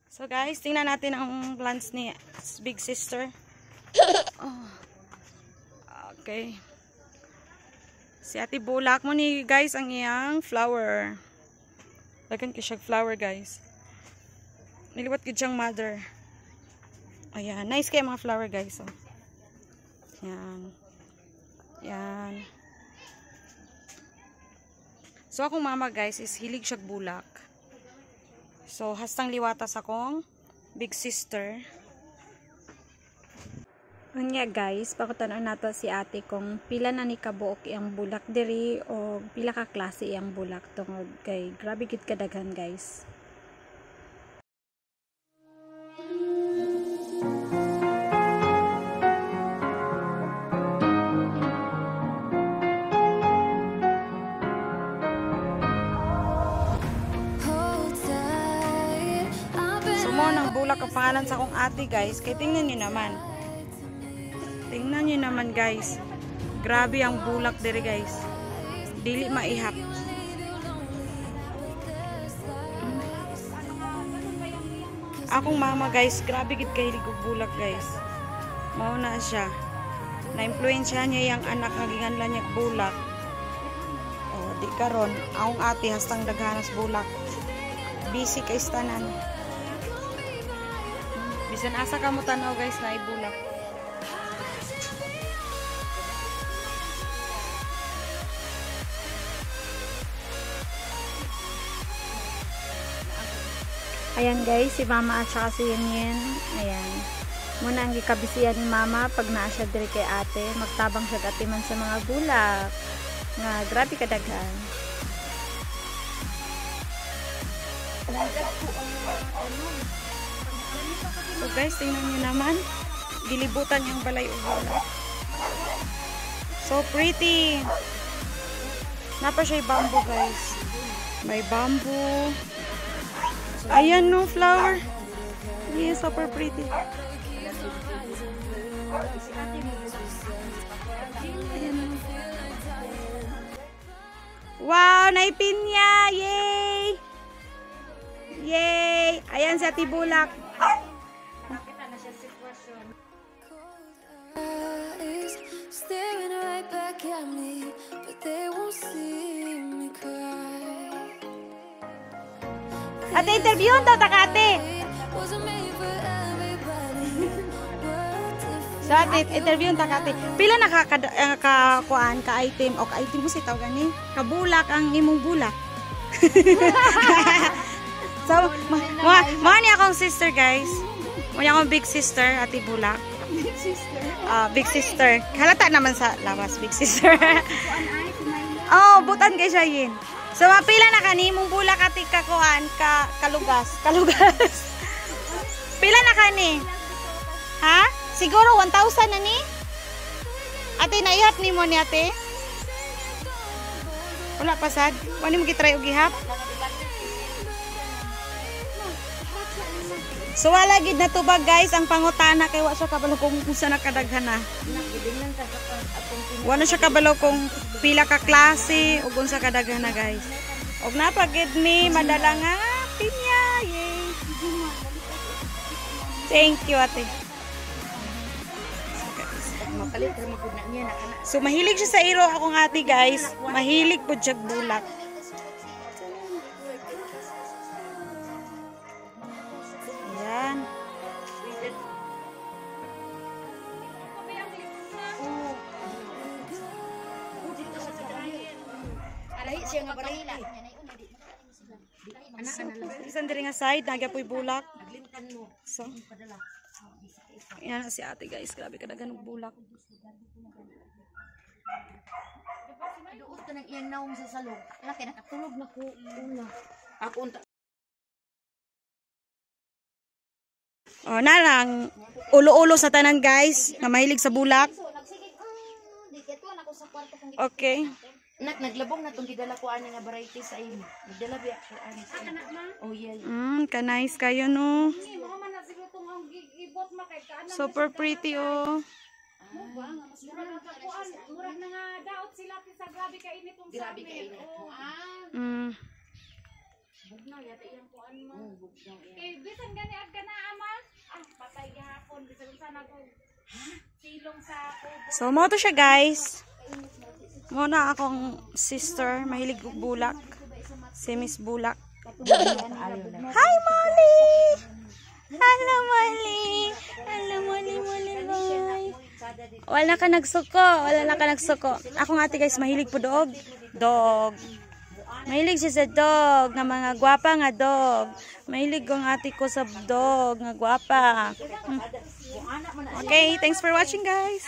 So guys, tingnan natin ang plants ni Big Sister. Oh. Okay. Si Ate Bulak mo ni guys ang iyang flower. Lagan ko siyang flower guys. Niliwat ko siyang mother. Ayan. Nice kayo mga flower guys. Oh. Yan. Yan. So akong mama guys is hilig siya bulak. So hastang liwatas akong Big Sister. Unya guys, pakutanon nato si ate kung pila na ni kabuok iyang bulak diri o pila ka klase iyang bulak tungod kay grabe gid kadaghan guys. Sumo ng bulak ang pangalan sa akong ate guys, kay tingnan niyo naman. Tingnan nyo naman guys. Grabe ang bulak diri guys. Dili maihap. Akong mama guys, grabe gid kahilig og bulak guys. Mao na siya. Na-influensya niya yang anak nga ginganlan niya bulak. Oh, di karon akong ate hastang daghanas bulak. Busy kay tanan. Bisan asa ka mo tanaw guys na ibulak. Ayan guys, si mama at saka si Yan. Ayan. Muna ang gikabisiyan ni mama pag naa siya diri kay ate. Magtabang siya atiman sa mga bulak. Nga grabe kadaghan. So guys, tingnan niyo naman. Gilibutan yung balay o bulak. So pretty. Napa siya yung bamboo guys. May bamboo. Ayan no, flower. Yes, super pretty. Ayan, no. Wow, naipinya! Yay! Yay! Ayan si Ate Bulak. Ate, interviewon daw takate. So, ate, interviewon takate. Pila na kakuan ka item o ka item mo si tawag gani? Kabulak ang imong bulak. So, mo ni akong sister guys. Mo ni akong big sister, Ate Bulak. Big sister. Big sister. Halata naman sa lawas, big sister. Oh, butan kay siya yin. So, mapila na kanimong bulak ati kakuan kalugas. Pila na kani? Ha? Siguro 1,000 na ni? Ate, naihap ni mo ni ate? Wala pa sad? Wala mo kitry og ihap? So, wala gid na tubag guys ang pangutana kay wa siya kabalo kung usa na kadaghan na. Wala siya kabalo kung pila ka klase ug unsa kadaghan na guys. Og napagid mi madala nga pinya. Yay. Thank you ate. So mahilig siya sa iro akong ate guys. Mahilig pud siya bulak. Ayan. Isan diri nga side, nagyapoy bulak. So, yan na si ate guys, grabe kadaghan og bulak. Duot ka nang iyang naong sa salog. Laki nakatulog na ko una. Ako unta. Oh, narang ulo-ulo sa tanan guys, na mahilig sa bulak. Okay. Naglabong na tong gidala ko ani nga variety sa imo. Nagdala biya ko ani sa imo. Oh yeah. Ka nice kayo no. Super pretty oh. Murag na nga daot sila sa grabe ka init tong Grabe ka init. Bugnaw yata iyang kuan man. Bugnaw iya. Kay bisan gani ag kana ama. Ah, patay gihapon bisan sana ko. Silong sa kubo. So, mo to siya guys. Muna akong sister, mahilig og bulak. Si Miss Bulak. Hi, Molly! Hello, Molly! Hello, Molly, Molly, boy! Wala ka nagsuko. Wala na ka nagsuko. Ako nga ate guys, mahilig po dog. Dog. Mahilig siya sa dog. Nga mga gwapa nga dog. Mahilig ang ate ko sa dog. Nga gwapa. Okay, thanks for watching guys.